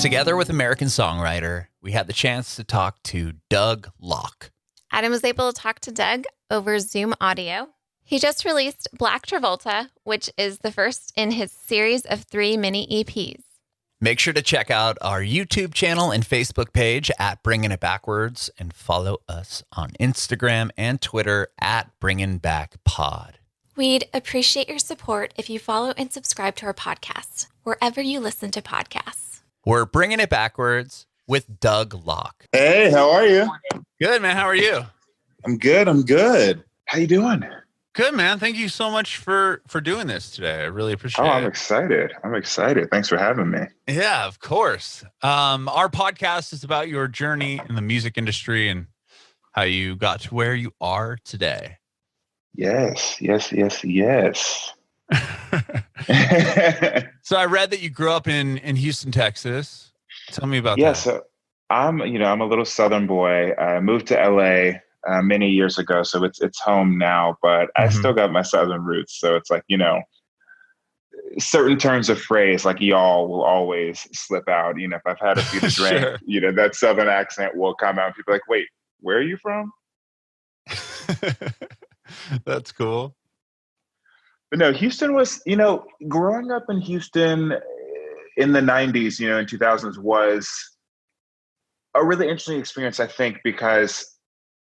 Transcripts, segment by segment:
Together with American songwriter, we had the chance to talk to Doug Locke. Adam was able to talk to Doug over Zoom audio. He just released Black Travolta, which is the first in his series of 3 mini EPs. Make sure to check out our YouTube channel and Facebook page at Bringing It Backwards and follow us on Instagram and Twitter at Bringing Back Pod. We'd appreciate your support if you follow and subscribe to our podcast, wherever you listen to podcasts. We're Bringing It Backwards with Doug Locke. Hey, how are you? Good, man. How are you? I'm good. How you doing? Good, man. Thank you so much for doing this today. I really appreciate it. I'm excited. Thanks for having me. Yeah, of course. Our podcast is about your journey in the music industry and how you got to where you are today. Yes. So I read that you grew up in Houston, Texas. Tell me about that. Yeah, so I'm a little Southern boy. I moved to LA many years ago, so it's home now, but I still got my Southern roots. So it's like, certain turns of phrase like y'all will always slip out. If I've had a few to drink, Sure. That Southern accent will come out. People are like, wait, where are you from? That's cool. But no, Houston was, growing up in Houston in the 90s, in 2000s was a really interesting experience, I think, because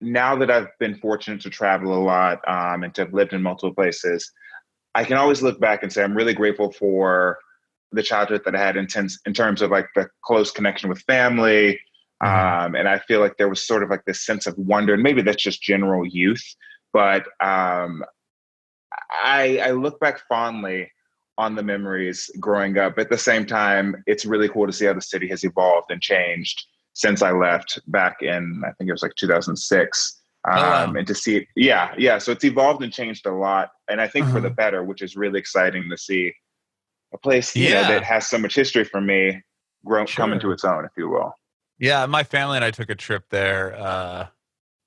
now that I've been fortunate to travel a lot and to have lived in multiple places, I can always look back and say I'm really grateful for the childhood that I had in terms of like the close connection with family. And I feel like there was sort of like this sense of wonder, and maybe that's just general youth. But I look back fondly on the memories growing up. At the same time, it's really cool to see how the city has evolved and changed since I left back in, I think it was like 2006. Wow. And to see it, yeah. So it's evolved and changed a lot. And I think for the better, which is really exciting to see a place that has so much history for me come into its own, if you will. Yeah, my family and I took a trip there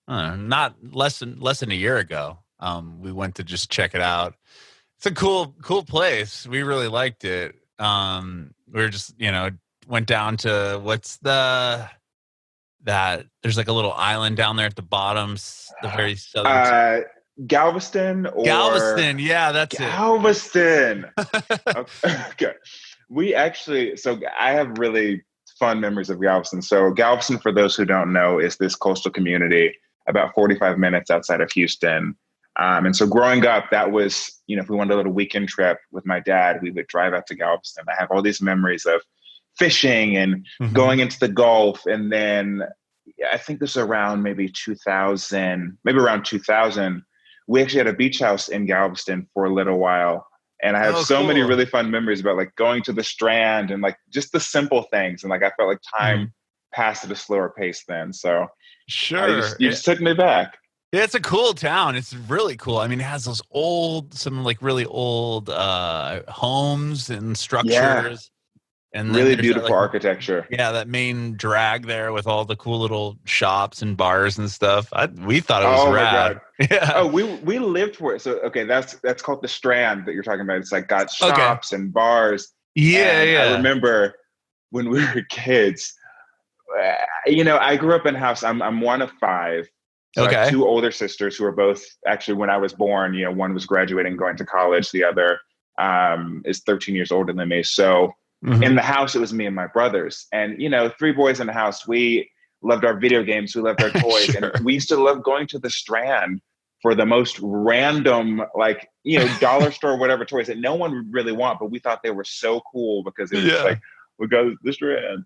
not less than a year ago. We went to just check it out. It's a cool place. We really liked it. We were just, went down to there's like a little island down there at the bottom, the very southern. Galveston. Yeah, that's Galveston. Okay. I have really fun memories of Galveston. So Galveston, for those who don't know, is this coastal community about 45 minutes outside of Houston. And so growing up, that was, if we wanted a little weekend trip with my dad, we would drive out to Galveston. I have all these memories of fishing and going into the Gulf. And then I think this was around maybe 2000, we actually had a beach house in Galveston for a little while. And I have many really fun memories about like going to the Strand and like just the simple things. And like, I felt like time passed at a slower pace then. So you just took me back. Yeah, it's a cool town. It's really cool. I mean, it has some really old homes and structures. And really beautiful architecture. Yeah, that main drag there with all the cool little shops and bars and stuff. We thought it was rad. My God. Yeah. Oh, we lived for it. So okay, that's called the Strand that you're talking about. It's like got shops and bars. Yeah. I remember when we were kids. I grew up in a house. I'm one of 5. So I have 2 older sisters who are both actually, when I was born, one was graduating, going to college. The other is 13 years older than me. So in the house, it was me and my brothers. And, 3 boys in the house, we loved our video games. We loved our toys. And we used to love going to the Strand for the most random, dollar store, whatever toys that no one would really want. But we thought they were so cool because it was just like, we go to the Strand.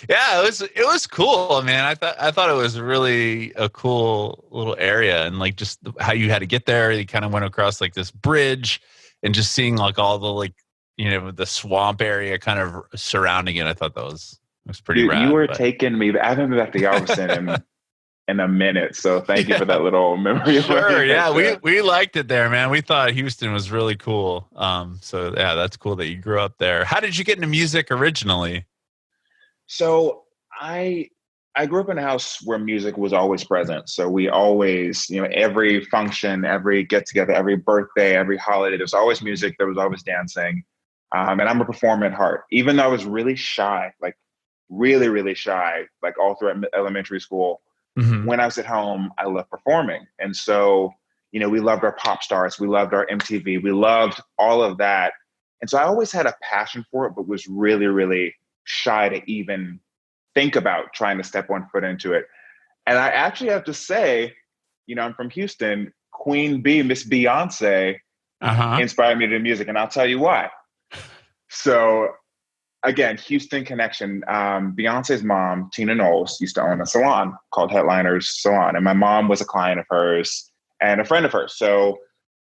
Yeah, it was cool, man. I thought it was really a cool little area, and like just how you had to get there. You kind of went across like this bridge, and just seeing like all the the swamp area kind of surrounding it. I thought that was pretty rad. You were taking me. I haven't been back to Galveston in a minute, so thank you for that little memory. Sure, yeah, we liked it there, man. We thought Houston was really cool. So yeah, that's cool that you grew up there. How did you get into music originally? So I grew up in a house where music was always present. So we always, every function, every get together, every birthday, every holiday, there's always music. There was always dancing. And I'm a performer at heart. Even though I was really shy, like really, really shy, like all throughout elementary school, Mm-hmm. when I was at home, I loved performing. And so, we loved our pop stars, we loved our MTV, we loved all of that. And so I always had a passion for it, but was really, really shy to even think about trying to step one foot into it. And I actually have to say, I'm from Houston, Queen Bee, Miss Beyonce, Uh-huh. inspired me to do music. And I'll tell you why. So again, Houston connection. Beyonce's mom, Tina Knowles, used to own a salon called Headliners Salon. And my mom was a client of hers and a friend of hers. So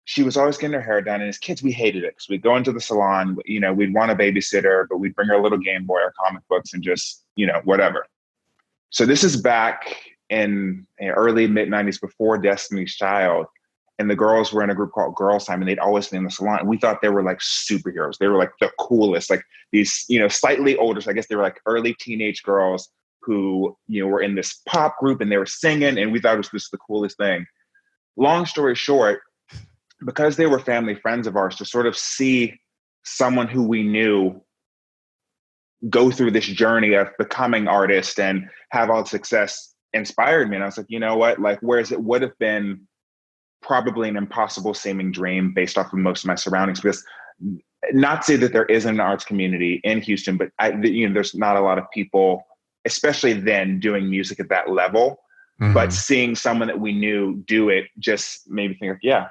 she was always getting her hair done. And as kids, we hated it because we'd go into the salon, we'd want a babysitter, but we'd bring her a little Game Boy or comic books and just, whatever. So this is back in early mid-90s before Destiny's Child. And the girls were in a group called Girls Time, and they'd always be in the salon. And we thought they were like superheroes. They were like the coolest, like these, slightly older. So I guess they were like early teenage girls who, were in this pop group and they were singing. And we thought it was just the coolest thing. Long story short, because they were family friends of ours, to sort of see someone who we knew go through this journey of becoming artist and have all the success inspired me. And I was like, you know what? Like, whereas it would have been probably an impossible seeming dream based off of most of my surroundings, because not to say that there isn't an arts community in Houston, but there's not a lot of people, especially then, doing music at that level. Mm-hmm. But seeing someone that we knew do it just made me think, yeah,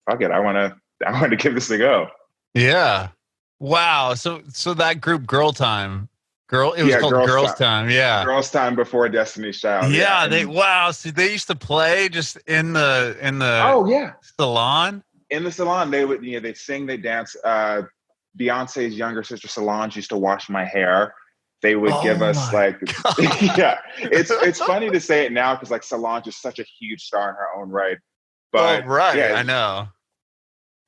fuck it. I want to give this a go. Yeah. Wow. So that group Girls Time. It was called Girls Time. Yeah. Girls Time before Destiny's Child. Yeah. So they used to play just in the salon. In the salon, they would, they'd sing, they'd dance. Beyonce's younger sister Solange used to wash my hair. They would give us yeah. It's funny to say it now because like Solange is such a huge star in her own right. But yeah, I know.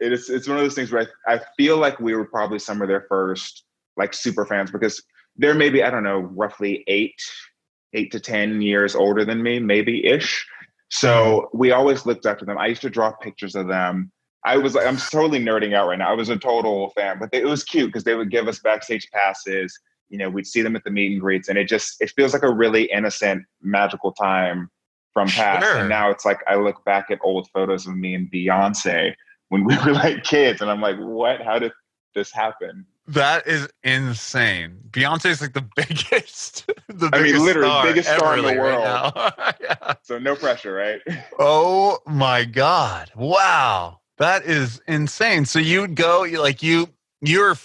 It's one of those things where I feel like we were probably some of their first like super fans, because they're maybe, I don't know, roughly 8 to 10 years older than me, maybe ish. So we always looked up to them. I used to draw pictures of them. I'm totally nerding out right now. I was a total fan, but it was cute because they would give us backstage passes. We'd see them at the meet and greets, and it feels like a really innocent, magical time from past. Sure. And now it's like I look back at old photos of me and Beyonce when we were like kids, and I'm like, what? How did this happen? That is insane. Beyonce is like the biggest, biggest star in the world. Right yeah. So no pressure, right? Oh my God. Wow. That is insane. So you'd go, your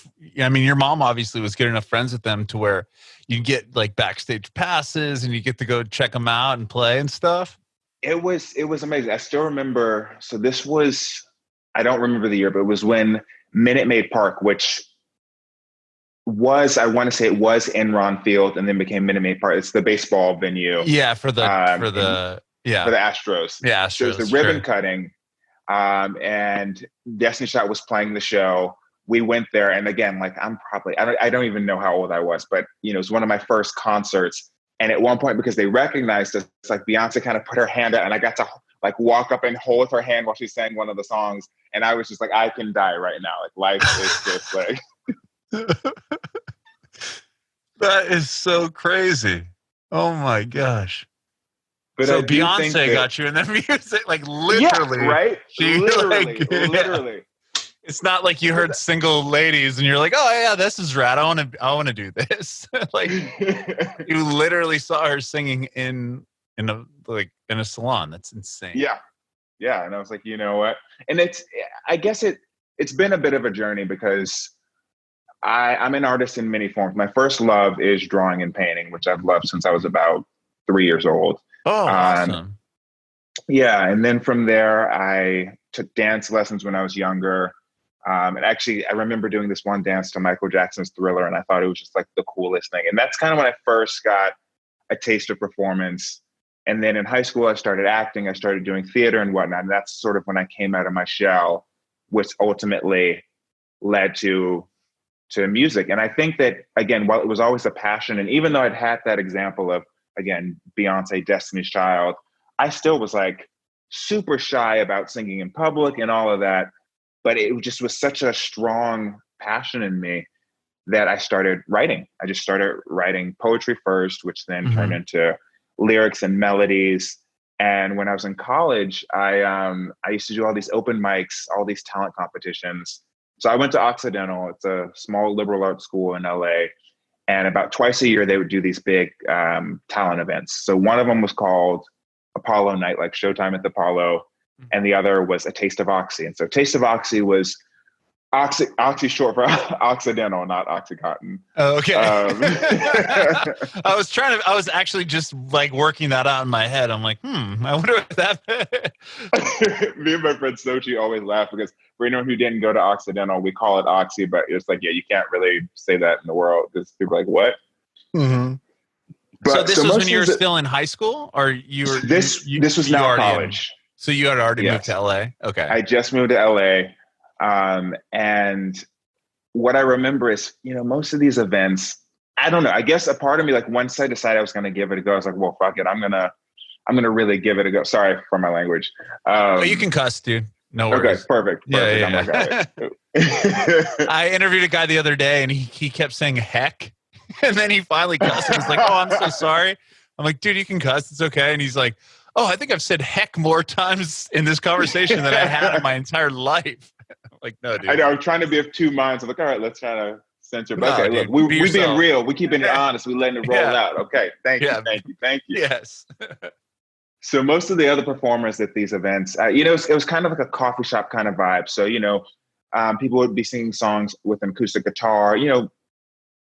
mom obviously was good enough friends with them to where you get like backstage passes and you get to go check them out and play and stuff. It was amazing. I still remember. So this was, I don't remember the year, but it was when Minute Maid Park, which was, I want to say it was Enron Field and then became Minute Maid Park. It's the baseball venue. Yeah, for the Astros. Yeah, Astros. So it was the ribbon cutting. And Destiny's Child was playing the show. We went there, and again, like I don't even know how old I was, but it was one of my first concerts. And at one point, because they recognized us, it's like Beyonce kind of put her hand out, and I got to like walk up and hold her hand while she sang one of the songs. And I was just like, I can die right now. Like life is just like. That is so crazy. Oh my gosh. But so Beyonce got you in the music, like literally. Yeah, right? Literally. Yeah. It's not like you heard Single Ladies and you're like, oh yeah, this is rad. I want to do this. Like you literally saw her singing in a salon. That's insane. Yeah. Yeah. And I was like, you know what? And I guess it's been a bit of a journey because I'm an artist in many forms. My first love is drawing and painting, which I've loved since I was about 3 years old. Oh, awesome. Yeah. And then from there, I took dance lessons when I was younger. And actually, I remember doing this one dance to Michael Jackson's Thriller, and I thought it was just like the coolest thing. And that's kind of when I first got a taste of performance. And then in high school, I started acting. I started doing theater and whatnot. And that's sort of when I came out of my shell, which ultimately led to music. And I think that, again, while it was always a passion, and even though I'd had that example of, again, Beyonce, Destiny's Child, I still was like super shy about singing in public and all of that. But it just was such a strong passion in me that I started writing. I just started writing poetry first, which then turned into lyrics and melodies. And when I was in college, I used to do all these open mics, all these talent competitions. So I went to Occidental. It's a small liberal arts school in LA. And about twice a year, they would do these big talent events. So one of them was called Apollo Night, like Showtime at the Apollo. And the other was A Taste of Oxy. And so Taste of Oxy was Oxy short for Occidental, not Oxycontin. Oh, okay. I was actually just like working that out in my head. I'm like, I wonder what that Me and my friend Sochi always laugh because for anyone who didn't go to Occidental, we call it Oxy, but it's like, yeah, you can't really say that in the world because people are like, what? But, so this was when you were still in high school, or you were this was now college. So you had already moved to LA? Okay. I just moved to LA. And what I remember is, most of these events, I don't know, I guess a part of me, like once I decided I was going to give it a go, I was like, well, fuck it. I'm going to really give it a go. Sorry for my language. You can cuss, dude. No worries. Okay, perfect. Yeah. I'm like, all right. I interviewed a guy the other day and he kept saying heck. And then he finally cussed and was like, oh, I'm so sorry. I'm like, dude, you can cuss. It's okay. And he's like, oh, I think I've said heck more times in this conversation than I had in my entire life. Like, no, dude. I know. I'm trying to be of two minds. I'm like, all right, let's try to censor. But okay, look, we being real. We keeping it honest. We letting it roll out. Okay, thank you. Yes. So most of the other performers at these events, it was kind of like a coffee shop kind of vibe. So, people would be singing songs with an acoustic guitar,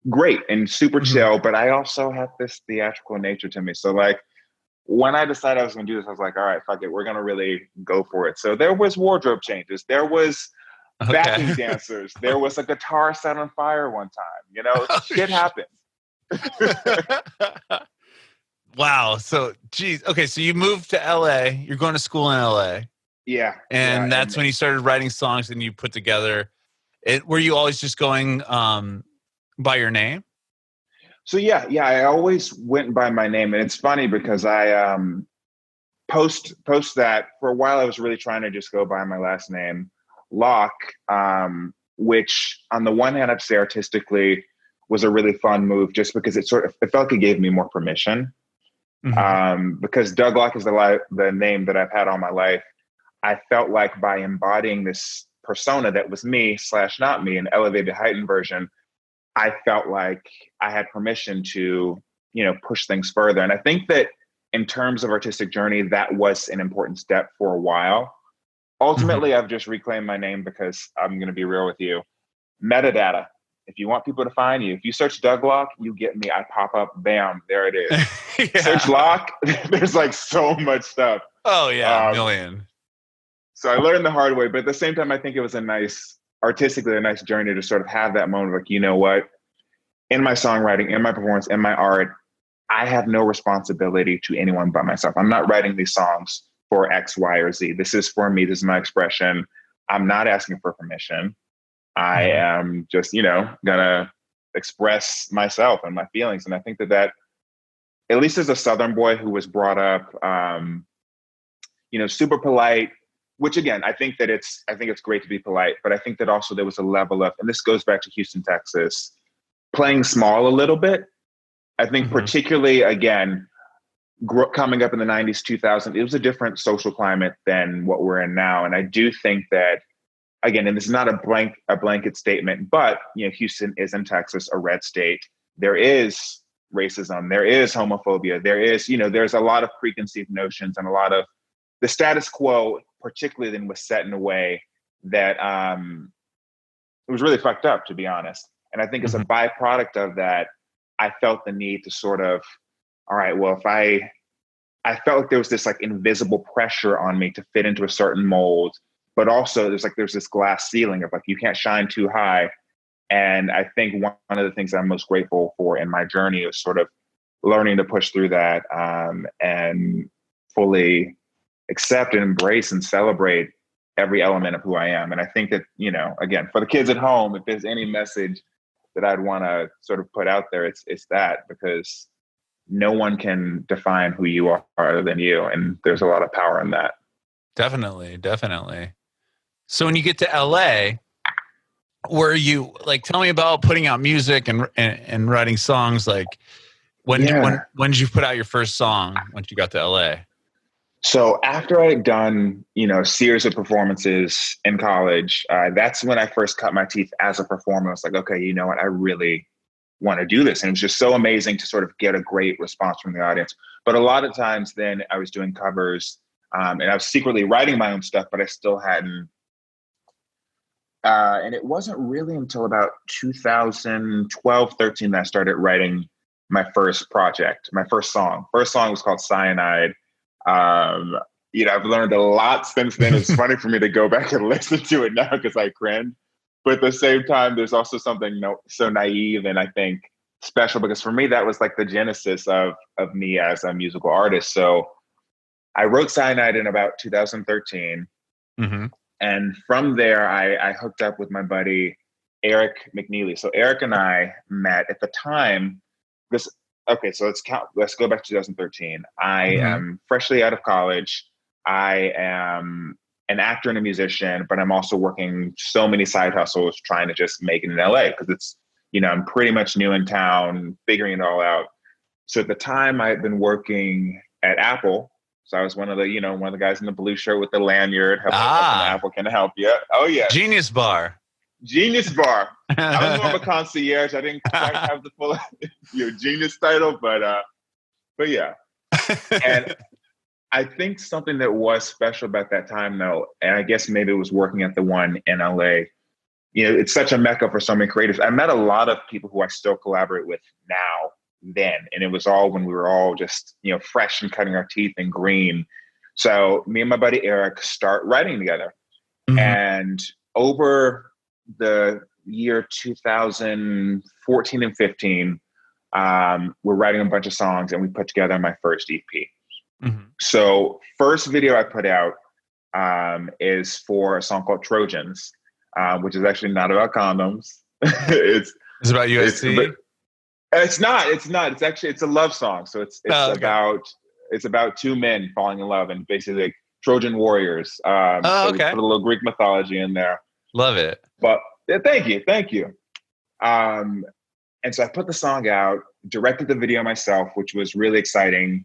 great and super chill. But I also have this theatrical nature to me. So like, when I decided I was going to do this, I was like, all right, fuck it. We're going to really go for it. So there was wardrobe changes. There was backing dancers. There was a guitar set on fire one time. Shit happened. Wow. So, geez. Okay. So you moved to LA. You're going to school in LA. Yeah. And that's when you started writing songs and you put together it. Were you always just going by your name? So yeah, I always went by my name, and it's funny because I post that for a while. I was really trying to just go by my last name, Locke, which on the one hand, I'd say artistically was a really fun move, just because it felt like it gave me more permission. Because Doug Locke is the name that I've had all my life. I felt like by embodying this persona that was me / not me, an elevated, heightened version, I felt like I had permission to, push things further. And I think that in terms of artistic journey, that was an important step for a while. Ultimately, I've just reclaimed my name because I'm going to be real with you. Metadata. If you want people to find you, if you search Doug Locke, you get me. I pop up, bam, there it is. Search Locke, there's like so much stuff. Oh yeah, a million. So I learned the hard way, but at the same time, I think it was artistically a nice journey to sort of have that moment of like, you know what, in my songwriting, in my performance, in my art, I have no responsibility to anyone but myself. I'm not writing these songs for X, Y, or Z. This is for me. This is my expression. I'm not asking for permission. I am just, gonna express myself and my feelings. And I think that at least as a Southern boy who was brought up, super polite, which again, I think it's great to be polite, but I think that also there was a level of, and this goes back to Houston, Texas, playing small a little bit. I think particularly, again, coming up in the 90s, 2000, it was a different social climate than what we're in now. And I do think that, again, and this is not a blanket statement, but, Houston is in Texas, a red state. There is racism, there is homophobia, there is, there's a lot of preconceived notions and a lot of the status quo, particularly then, was set in a way that it was really fucked up, to be honest. And I think as a byproduct of that, I felt the need to sort of, all right, well, if I felt like there was this like invisible pressure on me to fit into a certain mold, but also there's this glass ceiling of like, you can't shine too high. And I think one of the things I'm most grateful for in my journey is sort of learning to push through that and fully accept and embrace and celebrate every element of who I am. And I think that, again, for the kids at home, if there's any message that I'd want to sort of put out there, it's that, because no one can define who you are other than you. And there's a lot of power in that. Definitely. So when you get to LA, were you like? Tell me about putting out music and writing songs. Like when did you put out your first song? Once you got to LA? So after I had done, a series of performances in college, that's when I first cut my teeth as a performer. I was like, okay, you know what? I really want to do this. And it was just so amazing to sort of get a great response from the audience. But a lot of times then I was doing covers, and I was secretly writing my own stuff, but I still hadn't. And it wasn't really until about 2012, 13 that I started writing my first project, my first song. First song was called Cyanide. I've learned a lot since then. It's funny for me to go back and listen to it now because I cringe. But at the same time, there's also something so naive and I think special because for me, that was like the genesis of me as a musical artist. So I wrote Cyanide in about 2013. Mm-hmm. And from there, I hooked up with my buddy, Eric McNeely. So Eric and I met at the time. Okay, so let's go back to 2013. I am freshly out of college. I am an actor and a musician, but I'm also working so many side hustles trying to just make it in LA because it's, I'm pretty much new in town, figuring it all out. So at the time I had been working at Apple. So I was one of the guys in the blue shirt with the lanyard. Helping Apple can help you. Oh yeah. Genius Bar. Genius Bar. I was more of a concierge. I didn't quite have the full genius title, but yeah. And I think something that was special about that time though, and I guess maybe it was working at the one in LA, it's such a mecca for so many creatives. I met a lot of people who I still collaborate with now then, and it was all when we were all just, fresh and cutting our teeth and green. So me and my buddy Eric start writing together. Mm-hmm. And over the year 2014 and 15, we're writing a bunch of songs and we put together my first EP. Mm-hmm. So first video I put out is for a song called Trojans, which is actually not about condoms. It's about USC. It's not. It's a love song. So it's about two men falling in love and basically like Trojan warriors. So we put a little Greek mythology in there. Love it. But yeah, thank you. And so I put the song out, directed the video myself, which was really exciting.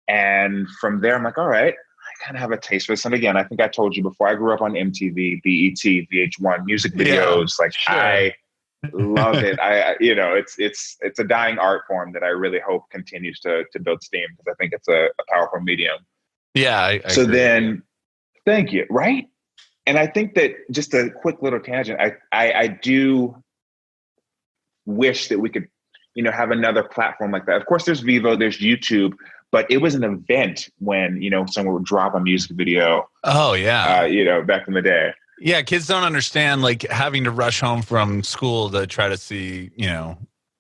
And from there, I'm like, all right, I kind of have a taste for this. And again, I think I told you before, I grew up on MTV, BET, VH1 music videos. I love it. It's a dying art form that I really hope continues to build steam because I think it's a powerful medium. Yeah. I so agree. Then, thank you. Right. And I think that just a quick little tangent, I do wish that we could, have another platform like that. Of course, there's Vivo, there's YouTube, but it was an event when, someone would drop a music video. Oh, yeah. Back in the day. Yeah, kids don't understand like having to rush home from school to try to see,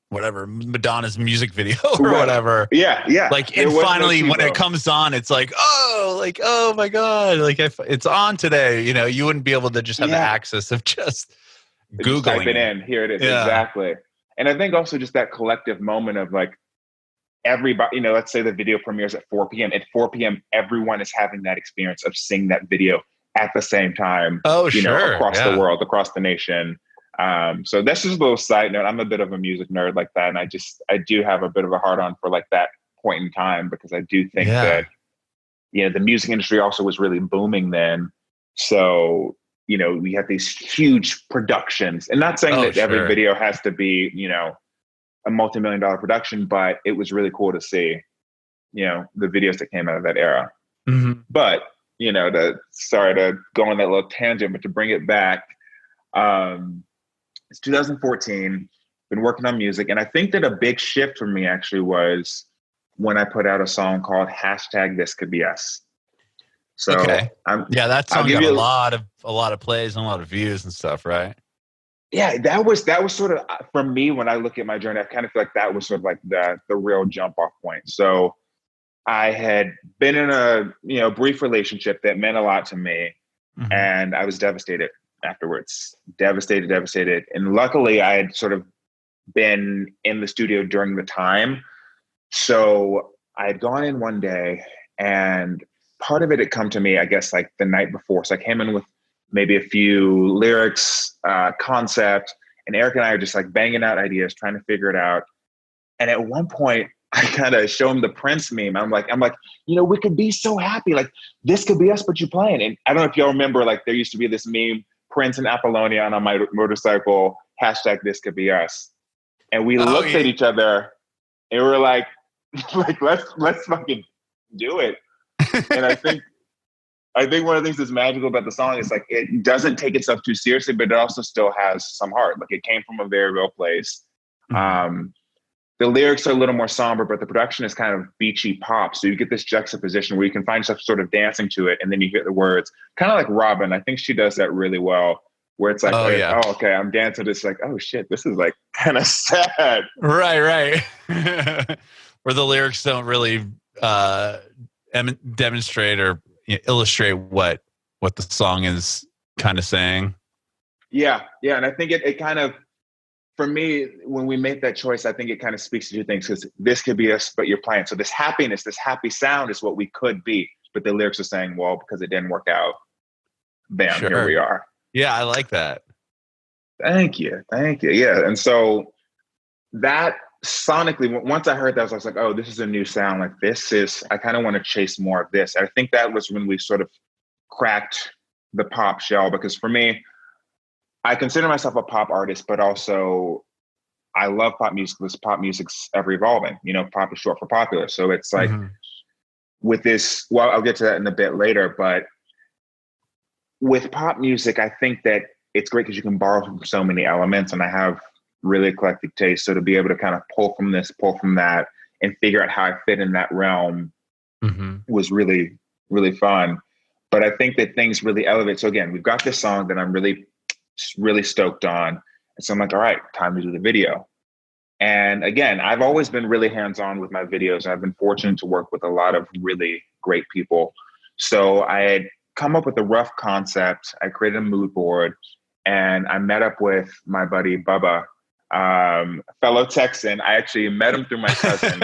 whatever Madonna's music video or whatever. Yeah. Like, and finally when it comes on, it's like, oh my God, like if it's on today, you wouldn't be able to just have the access of just Googling. Just type it in. Here it is. Yeah. Exactly. And I think also just that collective moment of like everybody, let's say the video premieres at 4 p.m. At 4 p.m., everyone is having that experience of seeing that video at the same time. Oh, sure. Across the world, across the nation. So that's just a little side note. I'm a bit of a music nerd like that. And I do have a bit of a hard on for like that point in time because I do think that, the music industry also was really booming then. So, we had these huge productions and not saying that every video has to be, a multi-million-dollar production, but it was really cool to see, the videos that came out of that era. Mm-hmm. But, sorry to go on that little tangent, but to bring it back, it's 2014, been working on music. And I think that a big shift for me actually was when I put out a song called #ThisCouldBeUs. So that song got a lot of plays and a lot of views and stuff, right? Yeah, that was sort of, for me, when I look at my journey, I kind of feel like that was sort of like the real jump off point. So I had been in a, brief relationship that meant a lot to me. Mm-hmm. And I was devastated afterwards, devastated. And luckily I had sort of been in the studio during the time. So I had gone in one day and part of it had come to me, I guess, like the night before. So I came in with maybe a few lyrics, concept. And Eric and I are just like banging out ideas, trying to figure it out. And at one point, I kind of show him the Prince meme. I'm like, we could be so happy. Like, this could be us, but you playing. And I don't know if y'all remember, like, there used to be this meme, Prince and Apollonia on my motorcycle, hashtag this could be us. And we looked at each other and we were like let's fucking do it. And I think one of the things that's magical about the song is like, it doesn't take itself too seriously, but it also still has some heart. Like, it came from a very real place. The lyrics are a little more somber, but the production is kind of beachy pop. So you get this juxtaposition where you can find yourself sort of dancing to it, and then you hear the words. Kind of like Robin. I think she does that really well, where it's like, okay, I'm dancing. It's like, oh shit, this is like kind of sad. Right. Where the lyrics don't really demonstrate or illustrate what the song is kind of saying. Yeah. And I think it kind of, for me, when we make that choice, I think it kind of speaks to two things, because this could be us, but you're playing. So this happiness, this happy sound is what we could be. But the lyrics are saying, well, because it didn't work out, bam, Here we are. Yeah, I like that. Thank you. Yeah. And so that sonically, once I heard that, I was like, oh, this is a new sound. Like, I kind of want to chase more of this. I think that was when we sort of cracked the pop shell, because for me, I consider myself a pop artist, but also I love pop music. This pop music's ever evolving. Pop is short for popular. So it's like with this, well, I'll get to that in a bit later, but with pop music, I think that it's great because you can borrow from so many elements, and I have really eclectic taste. So to be able to kind of pull from this, pull from that, and figure out how I fit in that realm was really, really fun. But I think that things really elevate. So again, we've got this song that I'm really stoked on. And so I'm like, all right, time to do the video. And again, I've always been really hands-on with my videos. I've been fortunate to work with a lot of really great people. So I had come up with a rough concept. I created a mood board, and I met up with my buddy Bubba, fellow Texan. I actually met him through my cousin,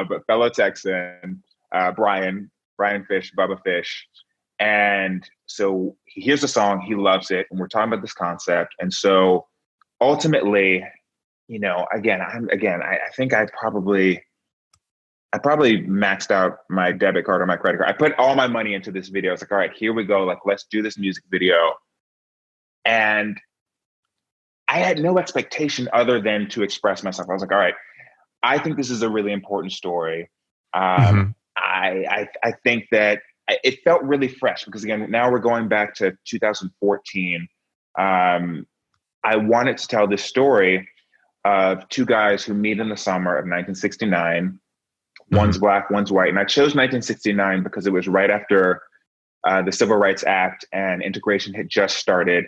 but fellow Texan, Brian Fish, Bubba Fish. And so he hears the song, he loves it, and we're talking about this concept. And so ultimately, I think I probably maxed out my debit card or my credit card. I put all my money into this video. I was like, all right, here we go. Like, let's do this music video. And I had no expectation other than to express myself. I was like, all right, I think this is a really important story. I think that it felt really fresh, because again, now we're going back to 2014. I wanted to tell this story of two guys who meet in the summer of 1969. One's black, one's white. And I chose 1969 because it was right after the Civil Rights Act and integration had just started.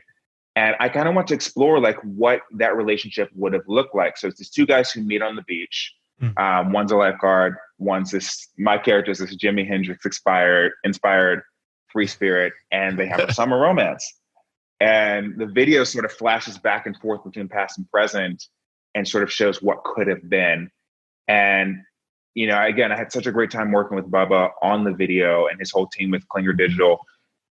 And I kind of want to explore like what that relationship would have looked like. So it's these two guys who meet on the beach. One's a lifeguard. My character is this Jimi Hendrix inspired free spirit, and they have a summer romance. And the video sort of flashes back and forth between past and present and sort of shows what could have been. And, again, I had such a great time working with Bubba on the video and his whole team with Klinger Digital.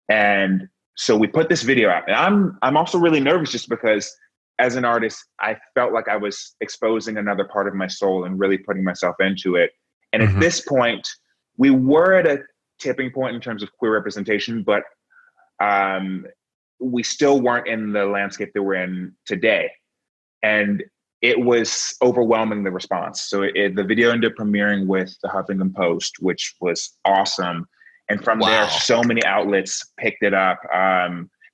And so we put this video out. And I'm also really nervous just because as an artist, I felt like I was exposing another part of my soul and really putting myself into it. And at this point, we were at a tipping point in terms of queer representation, but we still weren't in the landscape that we're in today. And it was overwhelming, the response. So the video ended up premiering with the Huffington Post, which was awesome. And from there, so many outlets picked it up.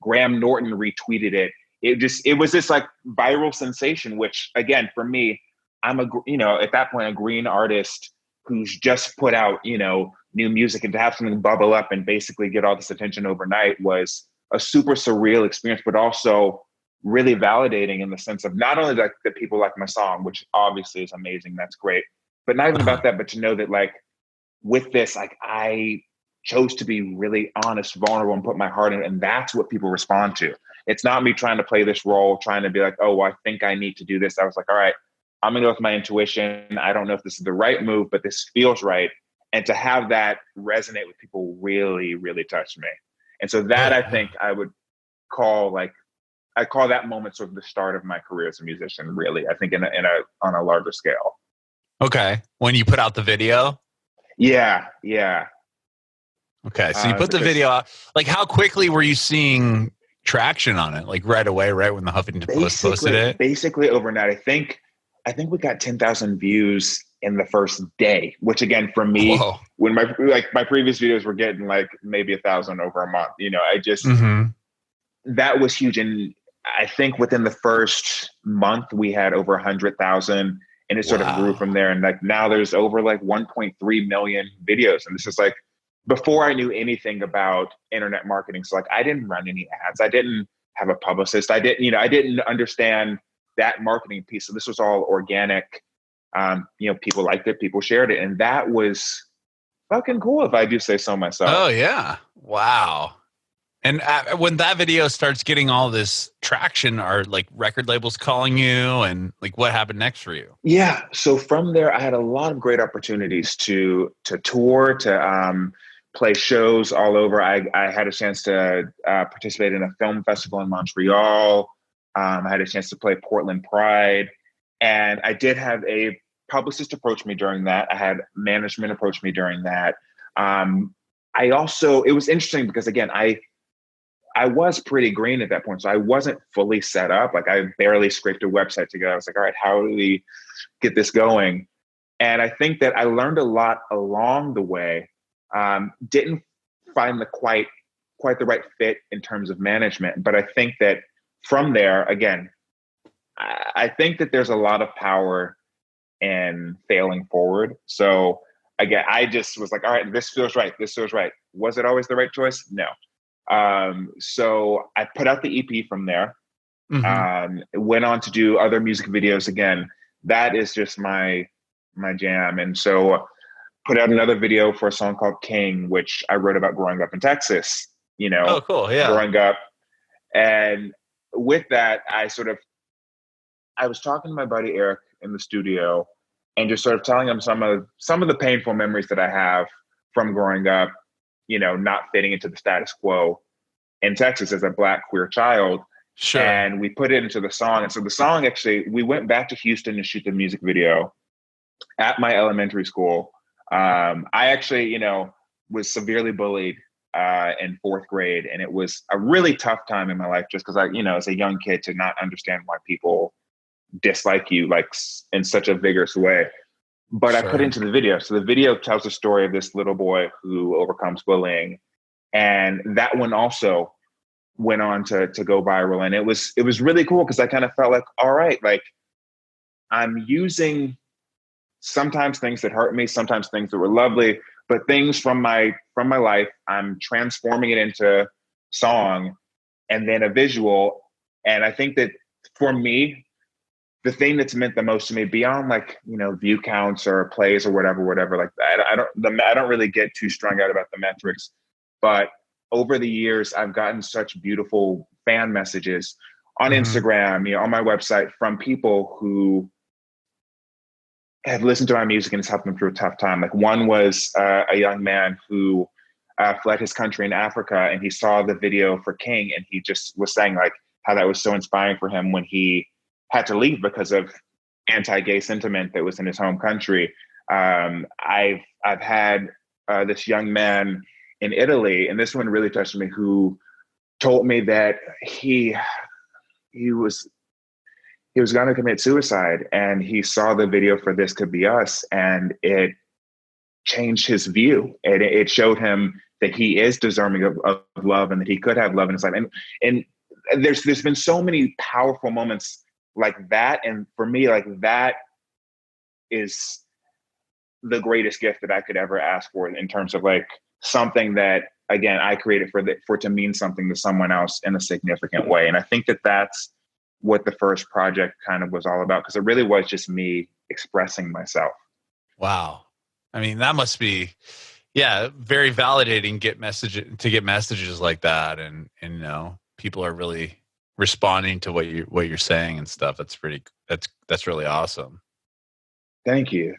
Graham Norton retweeted it. It was this like viral sensation, which again, for me, I'm at that point, a green artist who's just put out, new music, and to have something bubble up and basically get all this attention overnight was a super surreal experience, but also really validating in the sense of not only like that people like my song, which obviously is amazing. That's great. But not even about that, but to know that like with this, like I chose to be really honest, vulnerable, and put my heart in it. And that's what people respond to. It's not me trying to play this role, trying to be like, oh, well, I think I need to do this. I was like, all right, I'm gonna go with my intuition. I don't know if this is the right move, but this feels right. And to have that resonate with people really, really touched me. And so that I think I would call that moment sort of the start of my career as a musician, really. I think on a larger scale. Okay. When you put out the video? Yeah. Okay. So you put the video out. Like, how quickly were you seeing traction on it? Like right away, right when the Huffington Post posted it? Basically overnight. I think we got 10,000 views in the first day, which again, for me, Whoa. when my previous videos were getting like maybe 1,000 over a month, I just, that was huge. And I think within the first month we had over 100,000, and it sort of grew from there. And like now there's over like 1.3 million videos. And this is like before I knew anything about internet marketing. So like I didn't run any ads. I didn't have a publicist. I didn't understand that marketing piece. So this was all organic. People liked it, people shared it. And that was fucking cool, if I do say so myself. Oh yeah. Wow. And when that video starts getting all this traction, are like record labels calling you, and like what happened next for you? Yeah. So from there, I had a lot of great opportunities to tour, to play shows all over. I had a chance to participate in a film festival in Montreal. I had a chance to play Portland Pride, and I did have a publicist approach me during that. I had management approach me during that. It was interesting because again, I was pretty green at that point. So I wasn't fully set up. Like I barely scraped a website together. I was like, all right, how do we get this going? And I think that I learned a lot along the way. Didn't find quite the right fit in terms of management. But I think that from there, again, I think that there's a lot of power in failing forward. So again, I just was like, all right, this feels right. This feels right. Was it always the right choice? No. So I put out the EP from there, went on to do other music videos. Again, that is just my jam. And so put out another video for a song called King, which I wrote about growing up in Texas, Oh, cool. Yeah. Growing up. And with that, I was talking to my buddy Eric in the studio and just sort of telling him some of the painful memories that I have from growing up, not fitting into the status quo in Texas as a Black queer child. Sure. And we put it into the song. And so the song, actually, we went back to Houston to shoot the music video at my elementary school. I actually, was severely bullied in fourth grade. And it was a really tough time in my life just because as a young kid, to not understand why people dislike you like in such a vigorous way. But sure. I put it into the video. So the video tells the story of this little boy who overcomes bullying. And that one also went on to go viral. And it was really cool because I kind of felt like, all right, like I'm using sometimes things that hurt me, sometimes things that were lovely, but things from my life, I'm transforming it into song and then a visual. And I think that for me, the thing that's meant the most to me beyond view counts or plays or whatever like that, I don't really get too strung out about the metrics, but over the years, I've gotten such beautiful fan messages on Instagram, on my website from people who have listened to my music and it's helped them through a tough time. Like one was a young man who fled his country in Africa, and he saw the video for King, and he just was saying like how that was so inspiring for him when he had to leave because of anti-gay sentiment that was in his home country. I've had this young man in Italy, and this one really touched me, who told me that he was going to commit suicide, and he saw the video for This Could Be Us, and it changed his view. And it showed him that he is deserving of love, and that he could have love in his life. And there's been so many powerful moments like that. And for me, like that is the greatest gift that I could ever ask for in terms of like something that, again, I created for it to mean something to someone else in a significant way. And I think that that's what the first project kind of was all about, because it really was just me expressing myself. Wow. I mean, that must be, very validating to get messages like that. And people are really responding to what you're saying and stuff. That's really awesome. Thank you.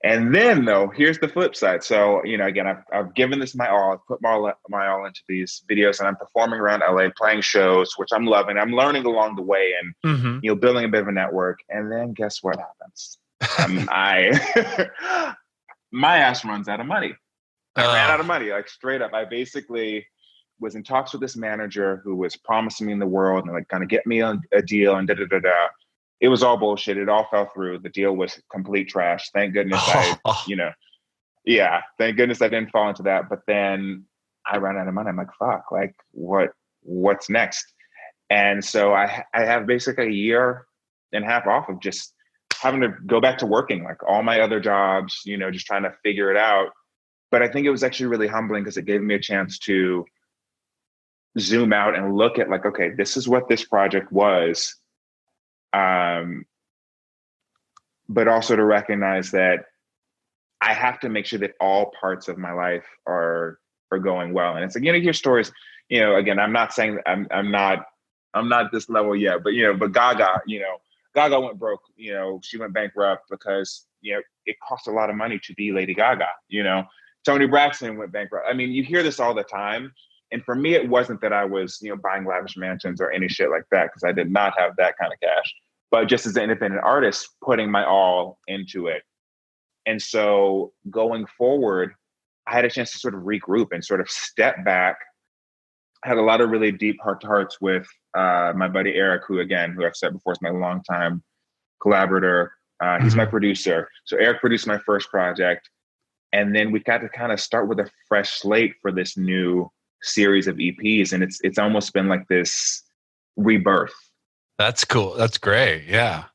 And then, though, here's the flip side. So, again, I've given this my all. I've put my all into these videos, and I'm performing around LA, playing shows, which I'm loving. I'm learning along the way, and building a bit of a network. And then, guess what happens? My ass runs out of money. I ran out of money, like straight up. I basically was in talks with this manager who was promising me in the world and like kind of get me a deal and da-da-da-da. It was all bullshit. It all fell through. The deal was complete trash. Thank goodness thank goodness I didn't fall into that. But then I ran out of money. I'm like, fuck, like what's next? And so I have basically a year and a half off of just having to go back to working, like all my other jobs, just trying to figure it out. But I think it was actually really humbling because it gave me a chance to zoom out and look at like, okay, this is what this project was. But also to recognize that I have to make sure that all parts of my life are going well. And it's like, you hear stories, again, I'm not saying I'm not this level yet, but, but Gaga went broke, she went bankrupt because, it cost a lot of money to be Lady Gaga, Toni Braxton went bankrupt. I mean, you hear this all the time. And for me, it wasn't that I was, buying lavish mansions or any shit like that, because I did not have that kind of cash. But just as an independent artist, putting my all into it. And so going forward, I had a chance to sort of regroup and sort of step back. I had a lot of really deep heart-to-hearts with my buddy Eric, who I've said before is my longtime collaborator. He's my producer. So Eric produced my first project. And then we got to kind of start with a fresh slate for this new series of EPs. And it's almost been like this rebirth. That's cool. That's great. Yeah.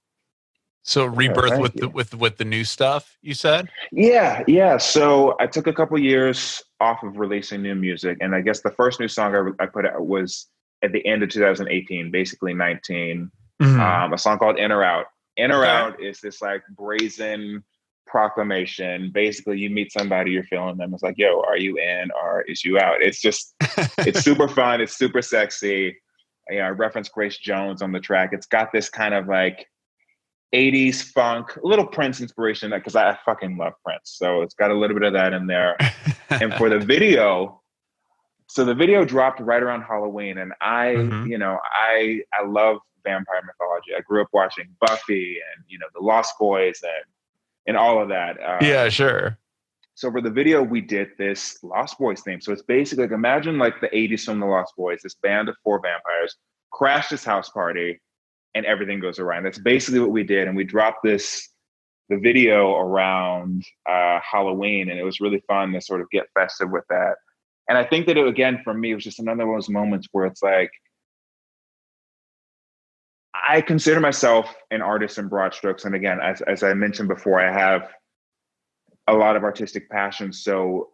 So rebirth with the new stuff, you said? Yeah. So I took a couple years off of releasing new music, and I guess the first new song I put out was at the end of 2018, basically 19. A song called In or Out. In or Out is this like brazen proclamation. Basically, you meet somebody, you're feeling them. It's like, yo, are you in or is you out? It's just, it's super fun. It's super sexy. I reference Grace Jones on the track. It's got this kind of like 80s funk, a little Prince inspiration, because I fucking love Prince. So it's got a little bit of that in there. And for the video, so the video dropped right around Halloween. And I love vampire mythology. I grew up watching Buffy and, the Lost Boys and all of that. Yeah, sure. So for the video, we did this Lost Boys theme. So it's basically like, imagine like the 80s from the Lost Boys, this band of 4 vampires crash this house party and everything goes awry. And that's basically what we did. And we dropped the video around Halloween, and it was really fun to sort of get festive with that. And I think that again, for me, it was just another one of those moments where it's like, I consider myself an artist in broad strokes. And again, as I mentioned before, I have a lot of artistic passion. So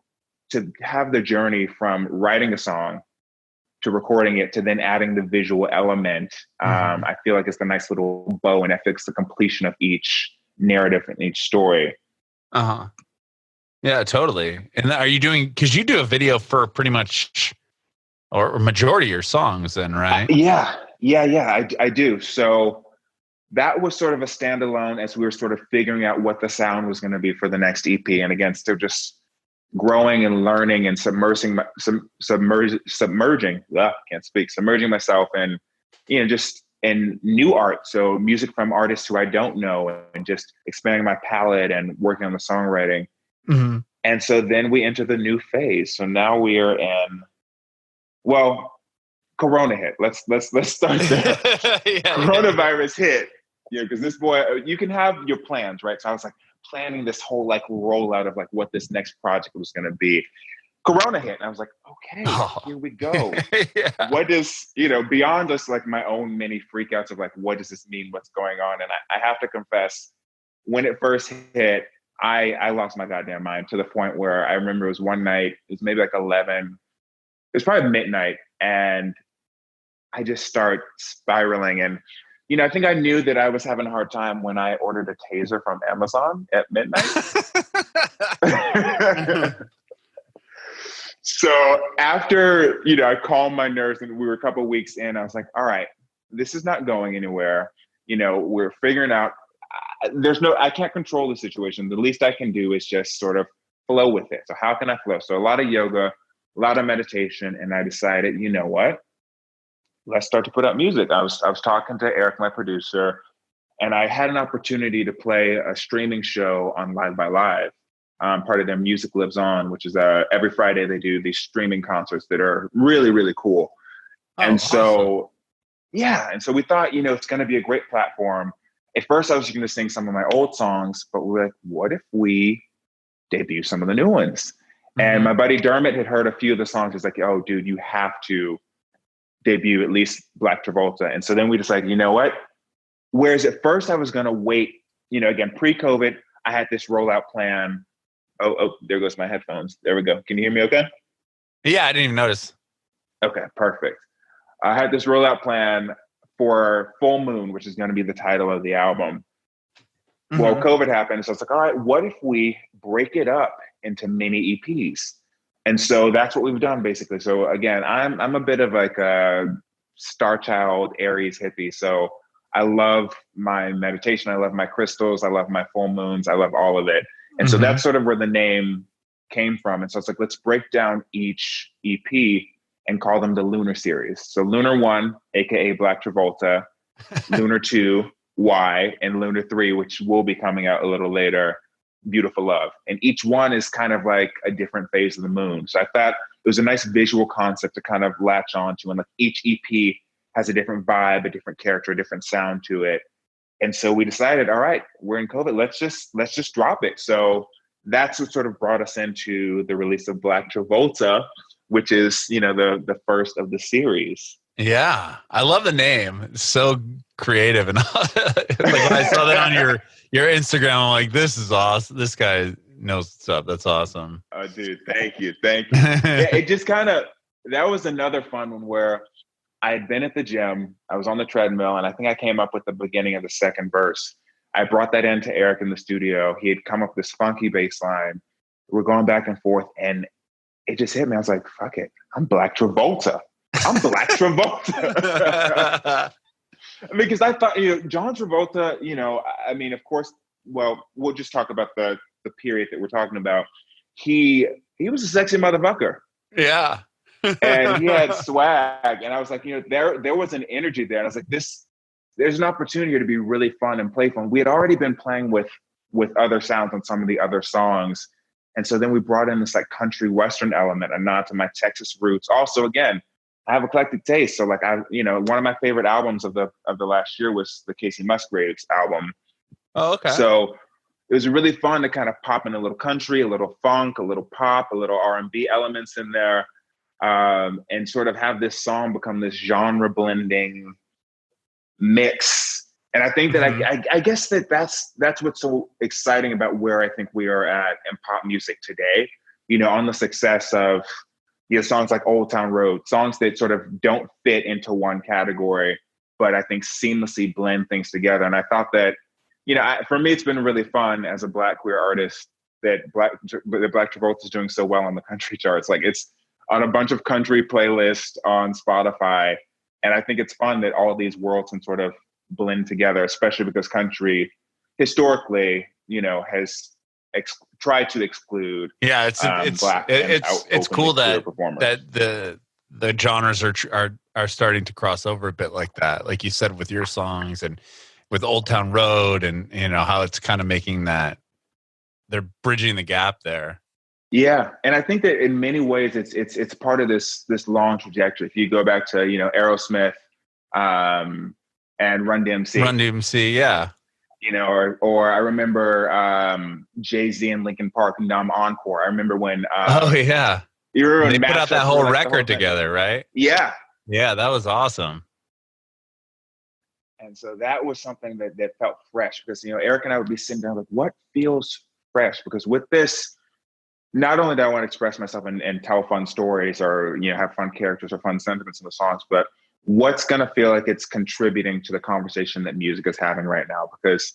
to have the journey from writing a song to recording it to then adding the visual element, I feel like it's the nice little bow, and it fixes the completion of each narrative and each story. Yeah, totally. And are you doing, because you do a video for pretty much or majority of your songs then, right? Yeah, I do. So that was sort of a standalone as we were sort of figuring out what the sound was going to be for the next EP. And again, still just growing and learning and submerging myself in, just in new art. So music from artists who I don't know, and just expanding my palette and working on the songwriting. And so then we enter the new phase. So now we are in, Corona hit. Let's start there. Coronavirus hit. Because this boy, you can have your plans, right? So I was like planning this whole like rollout of like what this next project was going to be. Corona hit, and I was like, okay, here we go. What does, beyond just like my own mini freakouts of like, what does this mean? What's going on? And I have to confess, when it first hit, I lost my goddamn mind, to the point where I remember it was one night, it was maybe like 11, it was probably midnight, and I just start spiraling. And, I think I knew that I was having a hard time when I ordered a taser from Amazon at midnight. So after, I called my nurse, and we were a couple of weeks in, I was like, all right, this is not going anywhere. We're figuring out, I can't control the situation. The least I can do is just sort of flow with it. So how can I flow? So a lot of yoga, a lot of meditation. And I decided, you know what? Let's start to put out music. I was talking to Eric, my producer, and I had an opportunity to play a streaming show on Live by Live. Part of their Music Lives On, which is every Friday they do these streaming concerts that are really, really cool. Oh, and so, awesome. yeah. And so we thought, it's going to be a great platform. At first I was going to sing some of my old songs, but we're like, what if we debut some of the new ones? Mm-hmm. And my buddy Dermot had heard a few of the songs. He's like, oh, dude, you have to debut at least Black Travolta. And so then we decided, you know what? Whereas at first I was going to wait, again, pre-COVID, I had this rollout plan. Oh, there goes my headphones. There we go. Can you hear me okay? Yeah, I didn't even notice. Okay, perfect. I had this rollout plan for Full Moon, which is going to be the title of the album. Mm-hmm. Well, COVID happened. So it's like, all right, what if we break it up into mini EPs? And so that's what we've done basically. So again, I'm a bit of like a star child, Aries hippie. So I love my meditation. I love my crystals. I love my full moons. I love all of it. And so that's sort of where the name came from. And so it's like, let's break down each EP and call them the Lunar series. So Lunar 1, AKA Black Travolta, Lunar 2, Y, and Lunar 3, which will be coming out a little later, Beautiful Love. And each one is kind of like a different phase of the moon. So I thought it was a nice visual concept to kind of latch onto. And like each EP has a different vibe, a different character, a different sound to it. And so we decided, all right, we're in COVID. Let's just drop it. So that's what sort of brought us into the release of Black Travolta, which is, the first of the series. Yeah, I love the name. It's so creative, and like when I saw that on your Instagram, I'm like, this is awesome. This guy knows stuff. That's awesome. Oh, dude, thank you. Yeah, it just that was another fun one where I had been at the gym. I was on the treadmill, and I think I came up with the beginning of the second verse. I brought that into Eric in the studio. He had come up with this funky bass line. We're going back and forth, and it just hit me. I was like, fuck it. I'm Black Travolta. I'm Black Travolta. Because I thought, John Travolta, I mean, of course, well, we'll just talk about the period that we're talking about. He was a sexy motherfucker. Yeah. And he had swag. And I was like, there was an energy there. And I was like, there's an opportunity here to be really fun and playful. And we had already been playing with other sounds on some of the other songs. And so then we brought in this like country Western element, a nod to my Texas roots. Also, again, I have eclectic taste. So like one of my favorite albums of the last year was the Casey Musgraves album. Oh, okay. So it was really fun to kind of pop in a little country, a little funk, a little pop, a little R&B elements in there. And sort of have this song become this genre blending mix. And I think that I guess that's what's so exciting about where I think we are at in pop music today, on the success of, songs like Old Town Road, songs that sort of don't fit into one category, but I think seamlessly blend things together. And I thought that, for me, it's been really fun as a Black queer artist that Black Travolta is doing so well on the country charts. Like it's on a bunch of country playlists on Spotify. And I think it's fun that all of these worlds can sort of blend together, especially because country historically, has tried to exclude. Yeah, it's Black it's cool that performers. the genres are starting to cross over a bit like that, like you said with your songs and with Old Town Road, and how it's kind of making that they're bridging the gap there. Yeah, and I think that in many ways it's part of this long trajectory. If you go back to Aerosmith and Run DMC, yeah. Or I remember Jay-Z and Linkin Park Numb Encore. I remember when yeah, you remember they put out that whole record together, right? Yeah, that was awesome. And so that was something that felt fresh because Eric and I would be sitting down like, what feels fresh? Because with this, not only do I want to express myself and tell fun stories or have fun characters or fun sentiments in the songs, but what's going to feel like it's contributing to the conversation that music is having right now? Because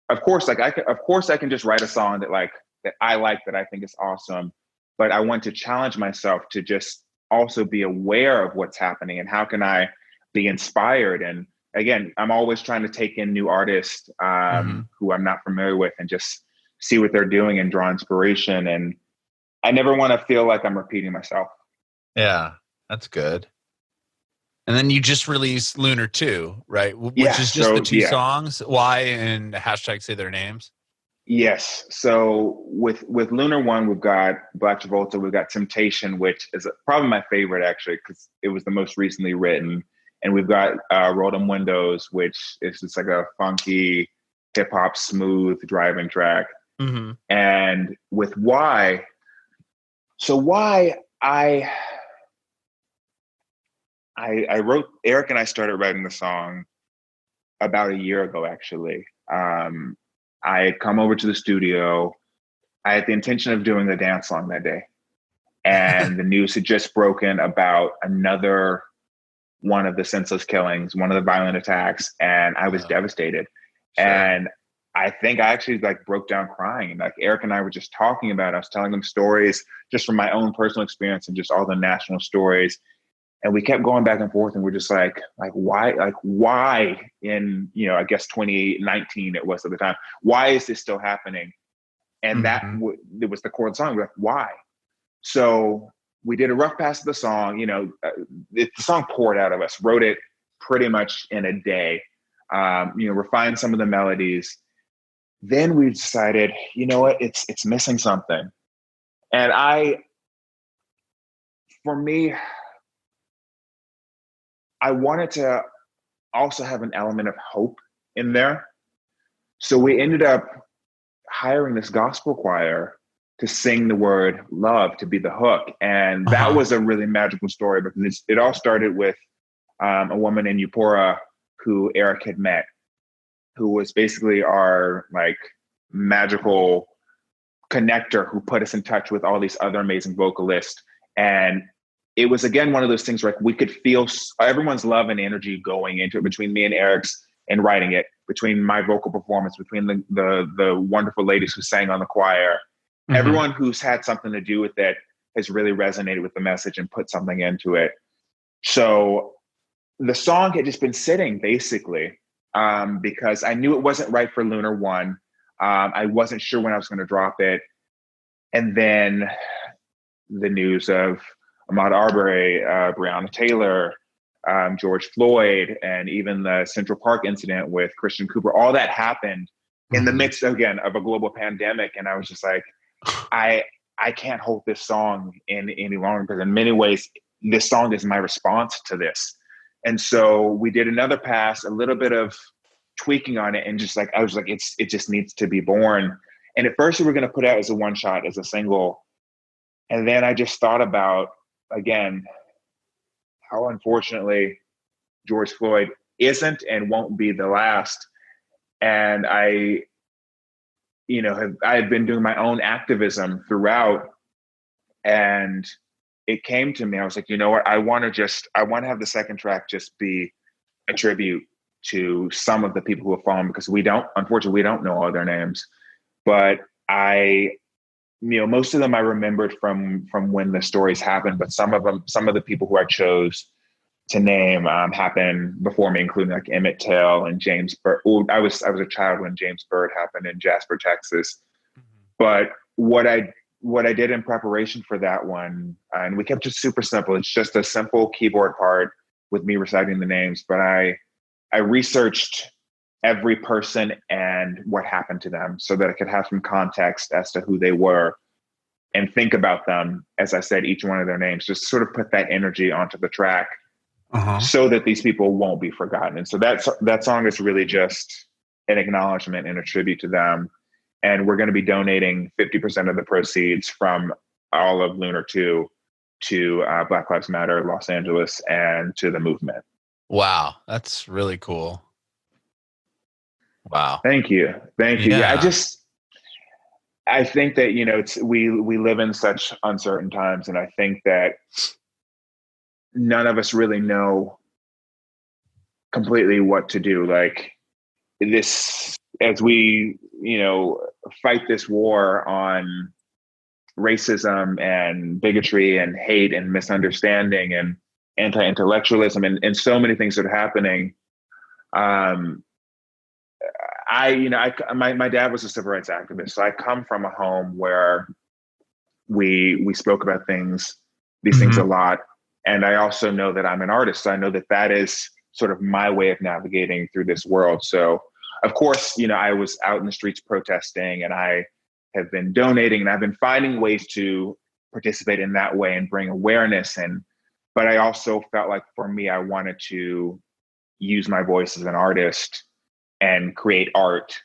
of course I can just write a song that I like, that I think is awesome, but I want to challenge myself to just also be aware of what's happening and how can I be inspired and again, I'm always trying to take in new artists who I'm not familiar with and just see what they're doing and draw inspiration. And I never want to feel like I'm repeating myself. Yeah, that's good. And then you just released Lunar 2, right? Which is just the two songs. Why and hashtag say their names. Yes. So with Lunar 1, we've got Black Travolta, we've got Temptation, which is probably my favorite actually, because it was the most recently written. And we've got Roll Them Windows, which is just like a funky hip hop smooth driving track. Mm-hmm. And with Why, so Why I wrote, Eric and I started writing the song about a year ago, actually. I had come over to the studio. I had the intention of doing the dance song that day. And the news had just broken about another one of the senseless killings, one of the violent attacks. And I was devastated. Sure. And I think I actually like broke down crying. Like Eric and I were just talking about it. I was telling them stories just from my own personal experience and just all the national stories. And we kept going back and forth, and we're just like why in, I guess 2019 it was at the time, why is this still happening? And it was the core of the song. We're like, why? So we did a rough pass of the song. The song poured out of us, wrote it pretty much in a day, refined some of the melodies. Then we decided, you know what, it's missing something. And for me, I wanted to also have an element of hope in there. So we ended up hiring this gospel choir to sing the word love, to be the hook. And that was a really magical story, because it all started with a woman in Eupora who Eric had met, who was basically our like magical connector who put us in touch with all these other amazing vocalists. And it was, again, one of those things where we could feel everyone's love and energy going into it, between me and Eric's and writing it, between my vocal performance, between the wonderful ladies who sang on the choir. Mm-hmm. Everyone who's had something to do with it has really resonated with the message and put something into it. So the song had just been sitting, basically, because I knew it wasn't right for Lunar 1. I wasn't sure when I was going to drop it. And then the news of Ahmaud Arbery, Breonna Taylor, George Floyd, and even the Central Park incident with Christian Cooper, all that happened in the midst, again, of a global pandemic. And I was just like, I can't hold this song in any longer, because in many ways, this song is my response to this. And so we did another pass, a little bit of tweaking on it, and just like, I was like, it just needs to be born. And at first we were going to put out as a one shot, as a single. And then I just thought about, again, how unfortunately George Floyd isn't and won't be the last. And I had been doing my own activism throughout, and it came to me. I was like, you know what? I want to have the second track just be a tribute to some of the people who have fallen, because unfortunately, we don't know all their names. But most of them I remembered from when the stories happened, but some of the people who I chose to name happened before me, including like Emmett Till and James Byrd. I was a child when James Byrd happened in Jasper, Texas. Mm-hmm. But what I did in preparation for that one, and we kept it super simple. It's just a simple keyboard part with me reciting the names, but I researched every person and what happened to them, so that I could have some context as to who they were and think about them as I said each one of their names, just sort of put that energy onto the track so that these people won't be forgotten. And so that song is really just an acknowledgement and a tribute to them. And we're going to be donating 50% of the proceeds from all of Lunar 2 to Black Lives Matter Los Angeles and to the movement. Wow, that's really cool. Wow. Thank you. Yeah, I think that, we live in such uncertain times, and I think that none of us really know completely what to do. Like this, as we, fight this war on racism and bigotry and hate and misunderstanding and anti-intellectualism and so many things that are happening. Um, my dad was a civil rights activist, so I come from a home where we spoke about these things a lot. And I also know that I'm an artist. So I know that that is sort of my way of navigating through this world. So of course, I was out in the streets protesting, and I have been donating, and I've been finding ways to participate in that way and bring awareness. But I also felt like for me, I wanted to use my voice as an artist and create art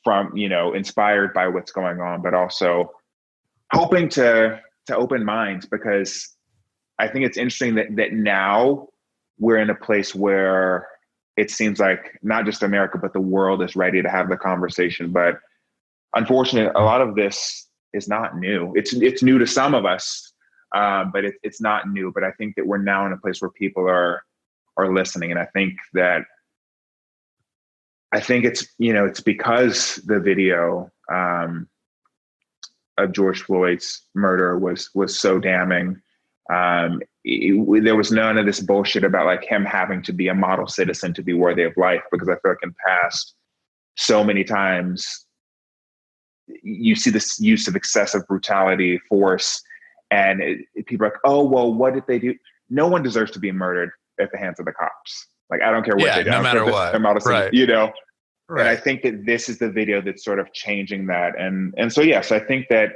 from, inspired by what's going on, but also hoping to open minds, because I think it's interesting that now we're in a place where it seems like not just America, but the world is ready to have the conversation. But unfortunately, a lot of this is not new. It's new to some of us, but it's not new. But I think that we're now in a place where people are listening. And I think it's, it's because the video of George Floyd's murder was so damning. There was none of this bullshit about like him having to be a model citizen to be worthy of life, because I feel like in the past, so many times you see this use of excessive brutality, force, and people are like, oh, well, what did they do? No one deserves to be murdered at the hands of the cops. Like, I don't care what they do. No matter what. Right. Right. And I think that this is the video that's sort of changing that. And so, yes, I think that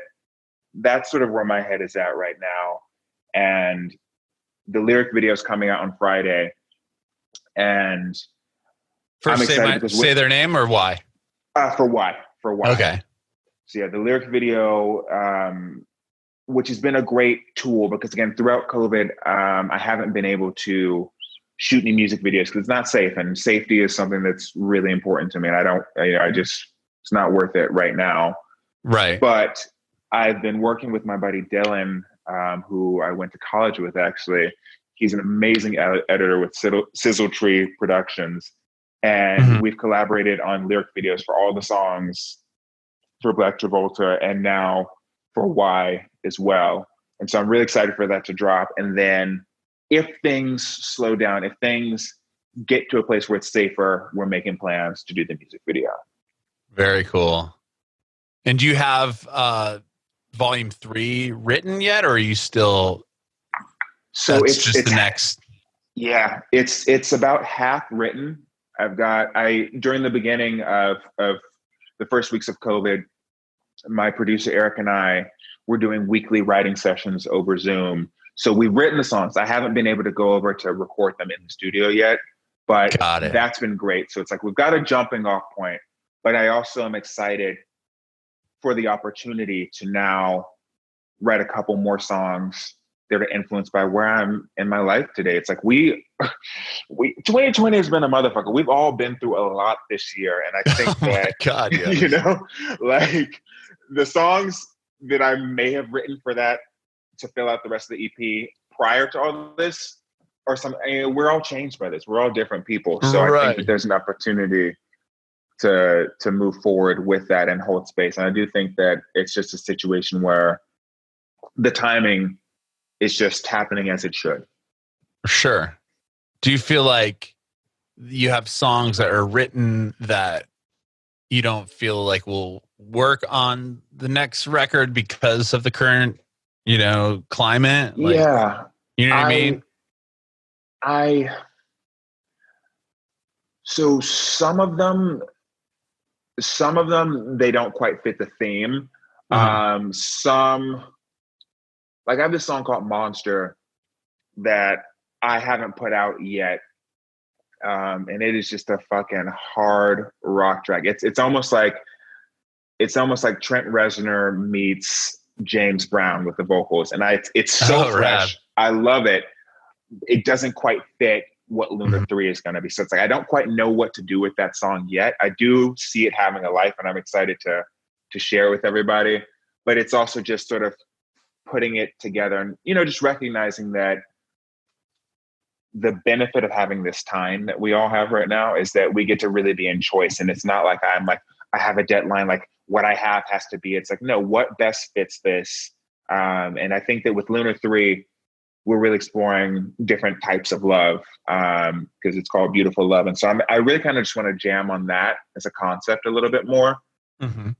that's sort of where my head is at right now. And the lyric video is coming out on Friday. And first, I'm excited say their name or why? For why. Okay. So yeah, the lyric video, which has been a great tool, because again, throughout COVID, I haven't been able to shoot any music videos because it's not safe, and safety is something that's really important to me. And it's not worth it right now. Right. But I've been working with my buddy Dylan, who I went to college with, actually. He's an amazing editor with Sizzle Tree Productions. And we've collaborated on lyric videos for all the songs for Black Travolta, and now for Why as well. And so I'm really excited for that to drop. And then if things slow down, if things get to a place where it's safer, we're making plans to do the music video. Very cool. And do you have volume 3 written yet, or are you still? So it's just the next. Yeah, it's about half written. During the beginning of the first weeks of COVID, my producer Eric and I were doing weekly writing sessions over Zoom. So we've written the songs. I haven't been able to go over to record them in the studio yet, but that's been great. So it's like we've got a jumping off point, but I also am excited for the opportunity to now write a couple more songs that are influenced by where I'm in my life today. It's like 2020 has been a motherfucker. We've all been through a lot this year. And I think that, like the songs that I may have written for that to fill out the rest of the EP prior to all this are we're all changed by this. We're all different people. So I think that there's an opportunity to move forward with that and hold space. And I do think that it's just a situation where the timing is just happening as it should. Sure. Do you feel like you have songs that are written that you don't feel like will work on the next record because of the current, climate? Like, yeah. You know what I mean? So some of them, they don't quite fit the theme. Some, like I have this song called Monster that I haven't put out yet. And it is just a fucking hard rock track. It's almost like Trent Reznor meets James Brown with the vocals. And it's so fresh. Rad. I love it. It doesn't quite fit what Lunar 3 is going to be. So it's like, I don't quite know what to do with that song yet. I do see it having a life, and I'm excited to share with everybody, but it's also just sort of putting it together and, just recognizing that the benefit of having this time that we all have right now is that we get to really be in choice. And it's not like I have a deadline, like what I have has to be. It's like, no, what best fits this? And I think that with Lunar 3, we're really exploring different types of love because it's called Beautiful Love. And so I really kind of just want to jam on that as a concept a little bit more. Mm-hmm.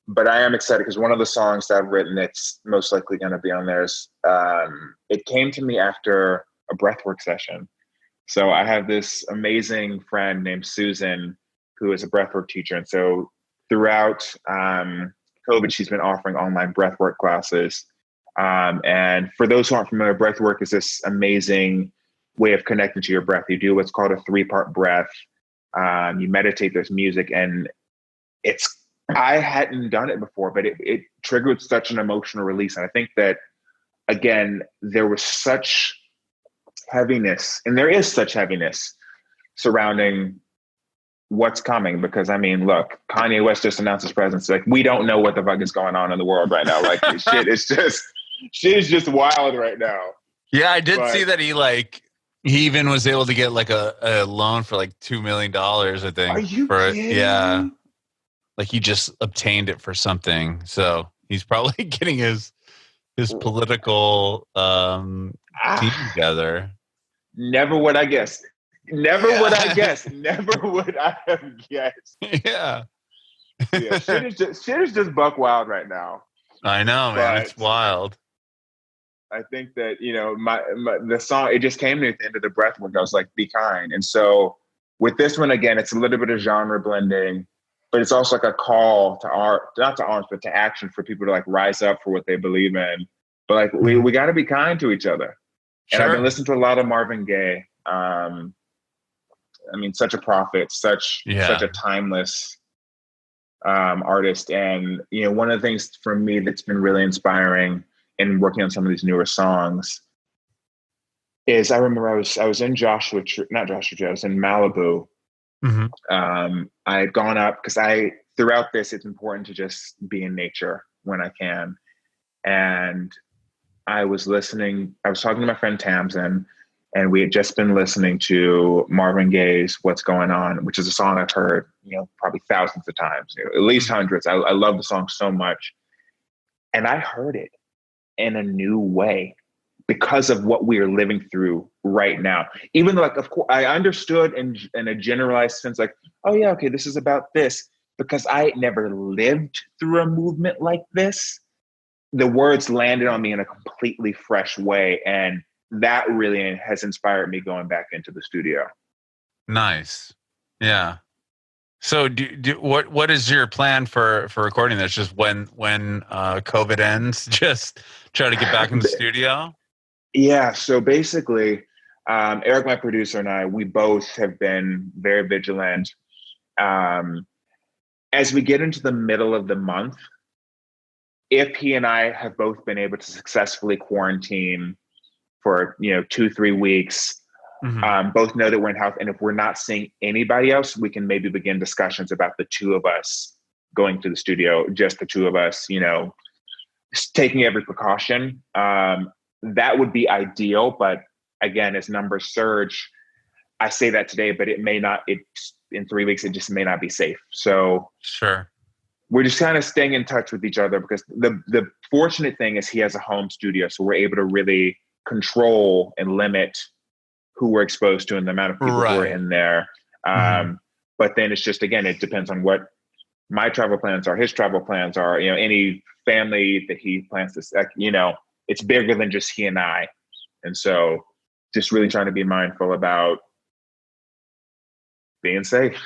But I am excited because one of the songs that I've written that's most likely going to be on there is it came to me after a breathwork session. So I have this amazing friend named Susan who is a breathwork teacher. And so throughout COVID, she's been offering online breathwork classes. And for those who aren't familiar, breathwork is this amazing way of connecting to your breath. You do what's called a 3-part breath. You meditate, there's music, and I hadn't done it before, but it triggered such an emotional release. And I think that, again, there was such heaviness, and there is such heaviness surrounding what's coming. Because, I mean, look, Kanye West just announced his presence. Like, we don't know what the fuck is going on in the world right now. Like, shit is just wild right now. Yeah, I did see that he even was able to get like a loan for like $2 million, I think. Are you kidding? Yeah. Like he just obtained it for something. So he's probably getting his political team together. Never would I guess. Never would I guess. Never would I have guessed. Yeah. Yeah. Shit is just buck wild right now. I know, man. It's wild. I think that, the song, it just came to me at the end of the breathwork. I was like, be kind. And so with this one, again, it's a little bit of genre blending, but it's also like a call to not to arms, but to action for people to like rise up for what they believe in. But like, we got to be kind to each other. Sure. And I've been listening to a lot of Marvin Gaye. Such a prophet, such a timeless artist. And, one of the things for me that's been really inspiring in working on some of these newer songs is I remember I was in I was in Malibu. Mm-hmm. I had gone up because throughout this, it's important to just be in nature when I can. And I was talking to my friend Tamsin, and we had just been listening to Marvin Gaye's What's Going On, which is a song I've heard, probably thousands of times, at least hundreds. I love the song so much. And I heard it in a new way because of what we are living through right now. Even though, of course, I understood in a generalized sense, like, oh yeah, okay, this is about this, because I never lived through a movement like this. The words landed on me in a completely fresh way, and that really has inspired me going back into the studio. Nice. Yeah. So what is your plan for recording this? Just when COVID ends, just try to get back in the studio? Yeah. So basically, Eric, my producer, and I, we both have been very vigilant. As we get into the middle of the month, if he and I have both been able to successfully quarantine for 2-3 weeks, Mm-hmm. Both know that we're in health, and if we're not seeing anybody else, we can maybe begin discussions about the two of us going to the studio, just the two of us, taking every precaution. That would be ideal, but again, as numbers surge, I say that today, but it may not. In 3 weeks, it just may not be safe. So sure, we're just kind of staying in touch with each other, because the fortunate thing is he has a home studio, so we're able to really control and limit who we're exposed to and the amount of people who are in there. But then it's just, again, it depends on what my travel plans are, his travel plans are, any family that he plans to, it's bigger than just he and I. And so just really trying to be mindful about being safe.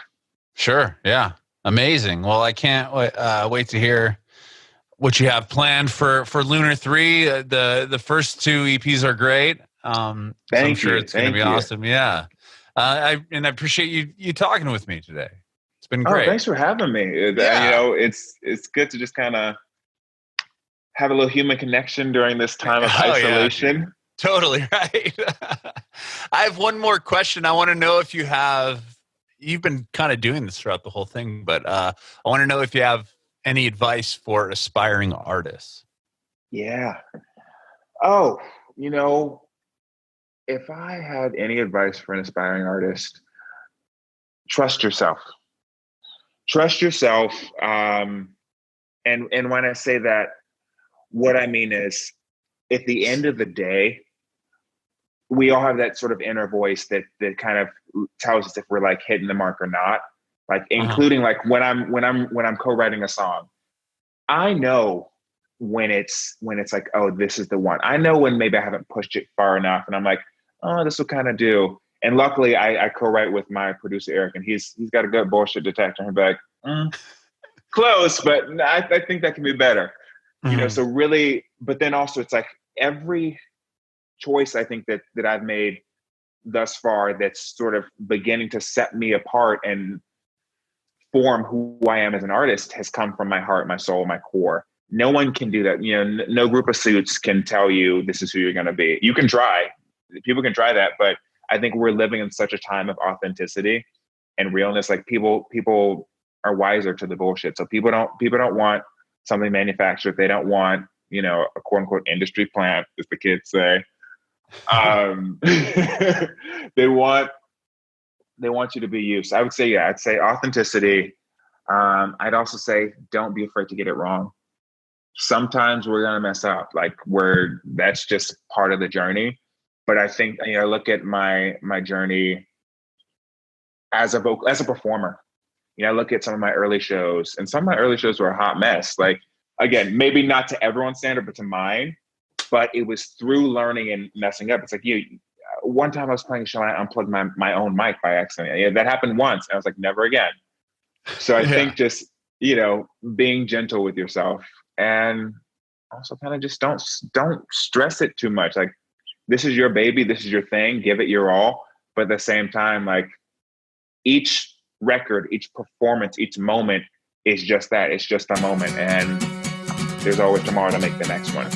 Sure. Yeah. Amazing. Well, I can't wait to hear what you have planned for Lunar 3. The first 2 EPs are great. I'm sure it's going to be awesome. Yeah. I appreciate you talking with me today. It's been great. Thanks for having me. Yeah. It's good to just kind of have a little human connection during this time of isolation. Yeah, totally right. I have one more question. I want to know if you've been kind of doing this throughout the whole thing, but I want to know if you have any advice for aspiring artists. Yeah. If I had any advice for an aspiring artist, trust yourself. Trust yourself. And when I say that, what I mean is, at the end of the day, we all have that sort of inner voice that kind of tells us if we're like hitting the mark or not. Like including like when I'm co-writing a song, I know when it's like, oh, this is the one. I know when maybe I haven't pushed it far enough, and I'm like, oh, this will kind of do. And luckily, I co-write with my producer Eric, and he's got a good bullshit detector. He'll be like, close, but I think that can be better. You know, so really, but then also it's like every choice I think that I've made thus far that's sort of beginning to set me apart and form who I am as an artist has come from my heart, my soul, my core. No one can do that. You know, no group of suits can tell you this is who you're going to be. You can try. People can try that, but I think we're living in such a time of authenticity and realness. Like people are wiser to the bullshit. So people don't want something manufactured. They don't want, you know, a quote unquote industry plant, as the kids say. They want you to be you. So I would say, yeah, I'd say authenticity. I'd also say, don't be afraid to get it wrong. Sometimes we're going to mess up, that's just part of the journey. But I think, you know, look at my journey as a performer. You know, I look at some of my early shows, and some of my early shows were a hot mess. Like, again, maybe not to everyone's standard, but to mine. But it was through learning and messing up. It's like, one time I was playing a show and I unplugged my own mic by accident. Yeah, that happened once. And I was like, never again. So I think just, you know, being gentle with yourself, and also kind of just don't stress it too much. Like, this is your baby. This is your thing. Give it your all. But at the same time, like, each record, each performance, each moment is just that. It's just a moment. And there's always tomorrow to make the next one.